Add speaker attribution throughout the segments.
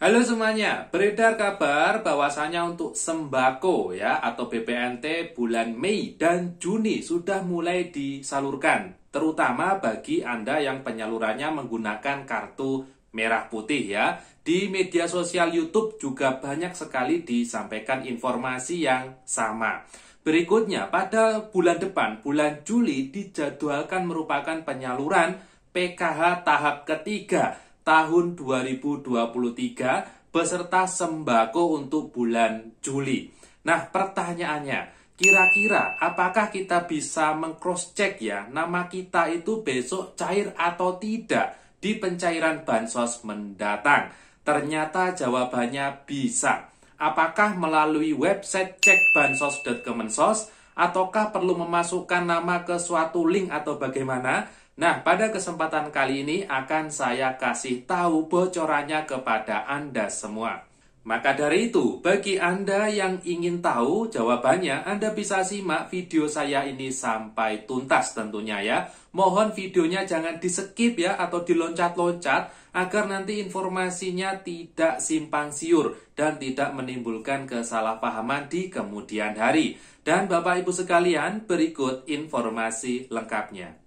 Speaker 1: Halo semuanya, beredar kabar bahwasanya untuk sembako ya atau BPNT bulan Mei dan Juni sudah mulai disalurkan, terutama bagi Anda yang penyalurannya menggunakan kartu merah putih ya. Di media sosial YouTube juga banyak sekali disampaikan informasi yang sama. Berikutnya, pada bulan depan, bulan Juli dijadwalkan merupakan penyaluran PKH tahap ketiga tahun 2023 beserta sembako untuk bulan Juli. Nah, pertanyaannya, kira-kira apakah kita bisa meng-cross-check ya nama kita itu besok cair atau tidak di pencairan bansos mendatang? Ternyata jawabannya bisa. Apakah melalui website cekbansos.kemensos ataukah perlu memasukkan nama ke suatu link atau bagaimana? Nah, pada kesempatan kali ini akan saya kasih tahu bocorannya kepada Anda semua. Maka dari itu, bagi Anda yang ingin tahu jawabannya, Anda bisa simak video saya ini sampai tuntas tentunya ya. Mohon videonya jangan di-skip ya atau diloncat-loncat agar nanti informasinya tidak simpang siur dan tidak menimbulkan kesalahpahaman di kemudian hari. Dan Bapak Ibu sekalian, berikut informasi lengkapnya.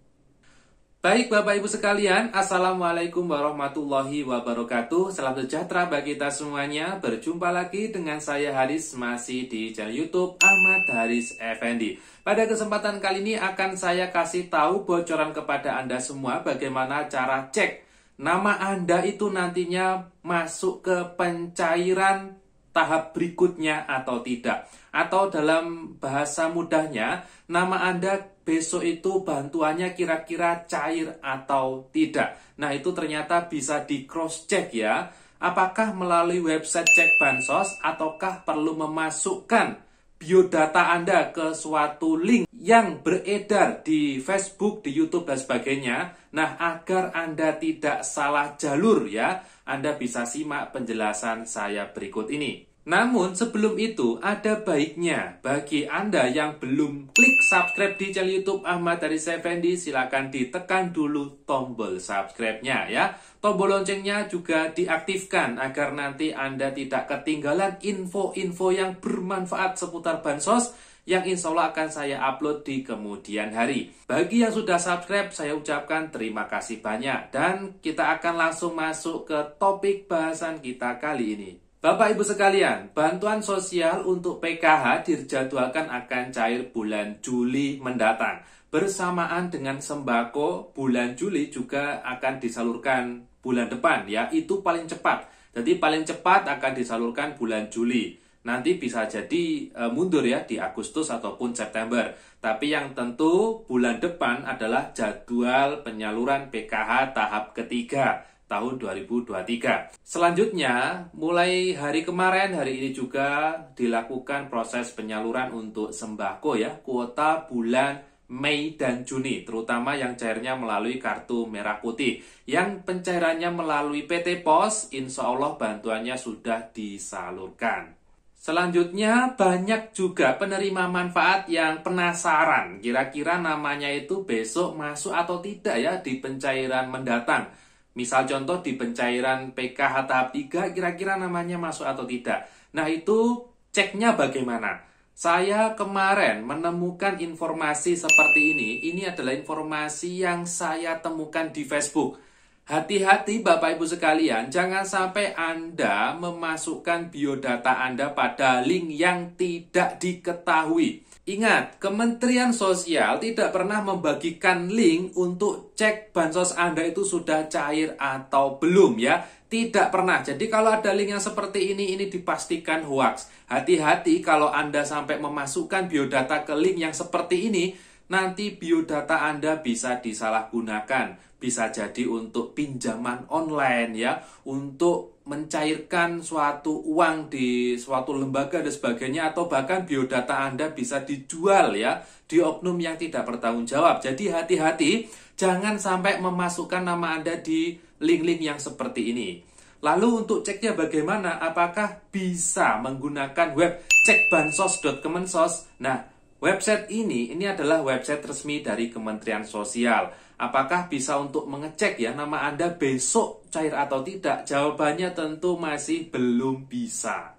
Speaker 1: Baik Bapak Ibu sekalian, Assalamualaikum warahmatullahi wabarakatuh. Salam sejahtera bagi kita semuanya. Berjumpa lagi dengan saya Haris, masih di channel YouTube Ahmad Haris Effendi. Pada kesempatan kali ini akan saya kasih tahu bocoran kepada Anda semua bagaimana cara cek nama Anda itu nantinya masuk ke pencairan tahap berikutnya atau tidak. Atau dalam bahasa mudahnya, nama Anda besok itu bantuannya kira-kira cair atau tidak. Nah, itu ternyata bisa di cross-check ya. Apakah melalui website cek bansos ataukah perlu memasukkan biodata Anda ke suatu link yang beredar di Facebook, di YouTube, dan sebagainya. Nah, agar Anda tidak salah jalur ya, Anda bisa simak penjelasan saya berikut ini. Namun sebelum itu ada baiknya bagi Anda yang belum klik subscribe di channel YouTube Ahmad Haris Effendi, silakan ditekan dulu tombol subscribe-nya ya. Tombol loncengnya juga diaktifkan agar nanti Anda tidak ketinggalan info-info yang bermanfaat seputar bansos yang insya Allah akan saya upload di kemudian hari. Bagi yang sudah subscribe, saya ucapkan terima kasih banyak dan kita akan langsung masuk ke topik bahasan kita kali ini. Bapak Ibu sekalian, bantuan sosial untuk PKH dijadwalkan akan cair bulan Juli mendatang. Bersamaan dengan sembako, bulan Juli juga akan disalurkan bulan depan ya, itu paling cepat. Jadi paling cepat akan disalurkan bulan Juli. Nanti bisa jadi mundur ya di Agustus ataupun September. Tapi yang tentu bulan depan adalah jadwal penyaluran PKH tahap ketiga tahun 2023. Selanjutnya, mulai hari kemarin, hari ini juga dilakukan proses penyaluran untuk sembako ya, kuota bulan Mei dan Juni, terutama yang cairnya melalui kartu merah putih. Yang pencairannya melalui PT POS, insya Allah bantuannya sudah disalurkan. Selanjutnya, banyak juga penerima manfaat yang penasaran, kira-kira namanya itu besok masuk atau tidak ya di pencairan mendatang. Misal contoh di pencairan PKH tahap 3 kira-kira namanya masuk atau tidak. Nah, itu ceknya bagaimana? Saya kemarin menemukan informasi seperti ini. Ini adalah informasi yang saya temukan di Facebook. Hati-hati Bapak Ibu sekalian, jangan sampai Anda memasukkan biodata Anda pada link yang tidak diketahui. Ingat, Kementerian Sosial tidak pernah membagikan link untuk cek bansos Anda itu sudah cair atau belum ya. Tidak pernah. Jadi kalau ada link yang seperti ini dipastikan hoax. Hati-hati kalau Anda sampai memasukkan biodata ke link yang seperti ini, nanti biodata Anda bisa disalahgunakan. Bisa jadi untuk pinjaman online ya, untuk mencairkan suatu uang di suatu lembaga dan sebagainya, atau bahkan biodata Anda bisa dijual ya di oknum yang tidak bertanggung jawab. Jadi hati-hati, jangan sampai memasukkan nama Anda di link-link yang seperti ini. Lalu untuk ceknya bagaimana? Apakah bisa menggunakan web cekbansos.kemensos? Nah, Website ini adalah website resmi dari Kementerian Sosial. Apakah bisa untuk mengecek ya nama Anda besok cair atau tidak? Jawabannya tentu masih belum bisa.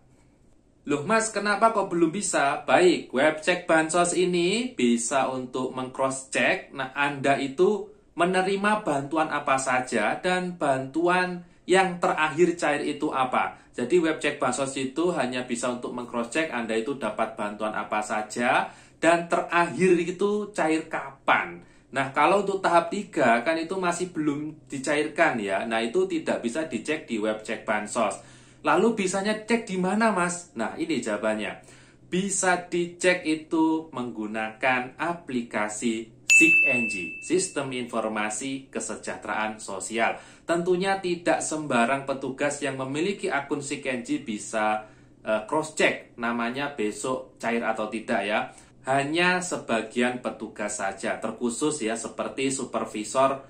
Speaker 1: Loh Mas, kenapa kok belum bisa? Baik, website Bansos ini bisa untuk meng-cross-check nah Anda itu menerima bantuan apa saja dan bantuan yang terakhir cair itu apa. Jadi website Bansos itu hanya bisa untuk meng-cross-check Anda itu dapat bantuan apa saja dan terakhir itu cair kapan. Nah, kalau untuk tahap 3 kan itu masih belum dicairkan ya. Nah, itu tidak bisa dicek di website Bansos. Lalu bisanya cek di mana, Mas? Nah, ini jawabannya. Bisa dicek itu menggunakan aplikasi SIKNG, Sistem Informasi Kesejahteraan Sosial. Tentunya tidak sembarang petugas yang memiliki akun SIKNG bisa cross-check namanya besok cair atau tidak ya. Hanya sebagian petugas saja, terkhusus ya seperti supervisor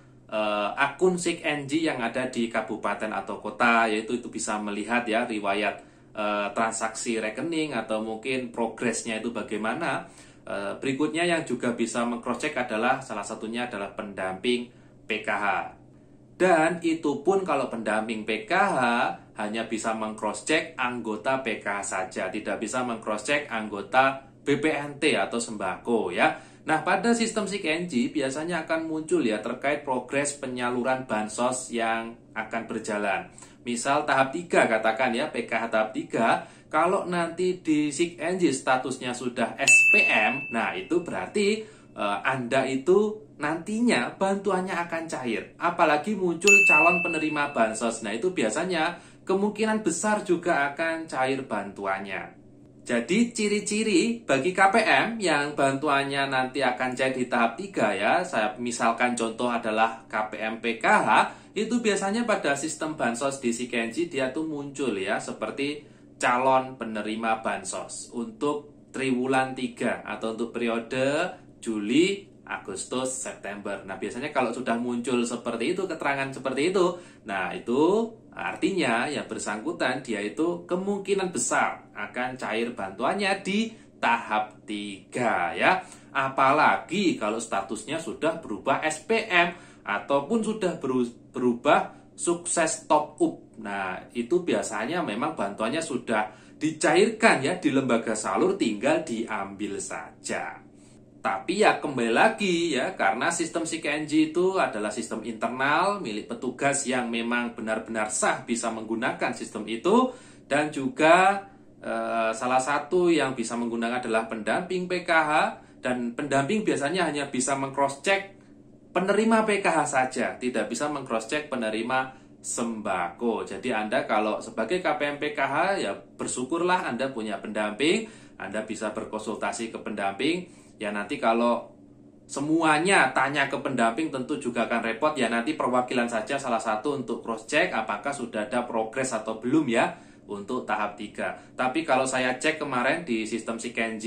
Speaker 1: akun SIKNG yang ada di kabupaten atau kota, yaitu itu bisa melihat ya riwayat transaksi rekening atau mungkin progresnya itu bagaimana. Berikutnya yang juga bisa meng-cross-check adalah salah satunya adalah pendamping PKH. Dan itu pun kalau pendamping PKH hanya bisa meng-cross-check anggota PKH saja, tidak bisa meng-cross-check anggota BPNT atau sembako ya. Nah, pada sistem SIKNG biasanya akan muncul ya terkait progres penyaluran bansos yang akan berjalan. Misal tahap 3 katakan ya, PKH tahap 3, kalau nanti di SIKNG statusnya sudah SPM, nah itu berarti Anda itu nantinya bantuannya akan cair. Apalagi muncul calon penerima bansos. Nah, itu biasanya kemungkinan besar juga akan cair bantuannya. Jadi ciri-ciri bagi KPM yang bantuannya nanti akan cair di tahap 3 ya. Saya misalkan contoh adalah KPM PKH, itu biasanya pada sistem bansos di SIKNG dia tuh muncul ya seperti calon penerima bansos untuk triwulan 3 atau untuk periode Juli, Agustus, September. Nah, biasanya kalau sudah muncul seperti itu, keterangan seperti itu, nah itu artinya yang bersangkutan dia itu kemungkinan besar akan cair bantuannya di tahap 3 ya. Apalagi kalau statusnya sudah berubah SPM ataupun sudah berubah sukses top up. Nah, itu biasanya memang bantuannya sudah dicairkan ya di lembaga salur, tinggal diambil saja. Tapi ya kembali lagi ya, karena sistem SIKNG itu adalah sistem internal milik petugas yang memang benar-benar sah bisa menggunakan sistem itu. Dan juga salah satu yang bisa menggunakan adalah pendamping PKH. Dan pendamping biasanya hanya bisa meng-cross-check penerima PKH saja, tidak bisa meng-cross-check penerima sembako. Jadi Anda kalau sebagai KPM PKH ya bersyukurlah Anda punya pendamping, Anda bisa berkonsultasi ke pendamping. Ya nanti kalau semuanya tanya ke pendamping tentu juga akan repot ya, nanti perwakilan saja salah satu untuk cross check apakah sudah ada progres atau belum ya untuk tahap 3. Tapi kalau saya cek kemarin di sistem SIKNG,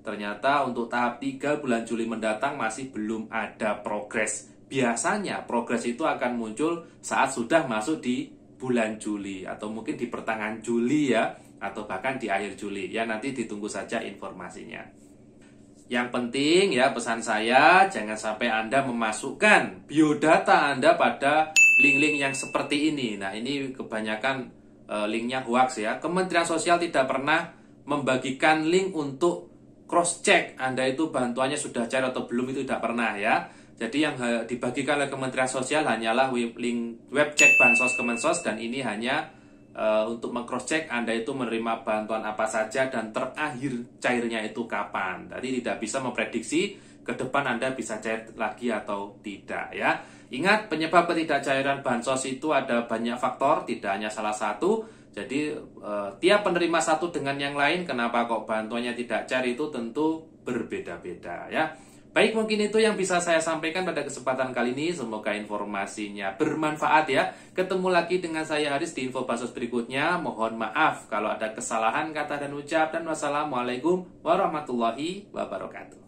Speaker 1: ternyata untuk tahap 3 bulan Juli mendatang masih belum ada progres. Biasanya progres itu akan muncul saat sudah masuk di bulan Juli atau mungkin di pertengahan Juli ya, atau bahkan di akhir Juli ya, nanti ditunggu saja informasinya. Yang penting ya pesan saya, jangan sampai Anda memasukkan biodata Anda pada link-link yang seperti ini. Nah, ini kebanyakan linknya hoax ya. Kementerian Sosial tidak pernah membagikan link untuk cross-check Anda itu bantuannya sudah cair atau belum, itu tidak pernah ya. Jadi yang dibagikan oleh Kementerian Sosial hanyalah link webcek Bansos Kemensos, dan ini hanya untuk meng-cross-check Anda itu menerima bantuan apa saja dan terakhir cairnya itu kapan. Tadi tidak bisa memprediksi ke depan Anda bisa cair lagi atau tidak ya. Ingat, penyebab ketidakcairan bansos itu ada banyak faktor, tidak hanya salah satu. Jadi tiap penerima satu dengan yang lain, kenapa kok bantuannya tidak cair itu tentu berbeda-beda ya. Baik, mungkin itu yang bisa saya sampaikan pada kesempatan kali ini. Semoga informasinya bermanfaat ya. Ketemu lagi dengan saya Haris di info Bansos berikutnya. Mohon maaf kalau ada kesalahan kata dan ucap, dan wassalamualaikum warahmatullahi wabarakatuh.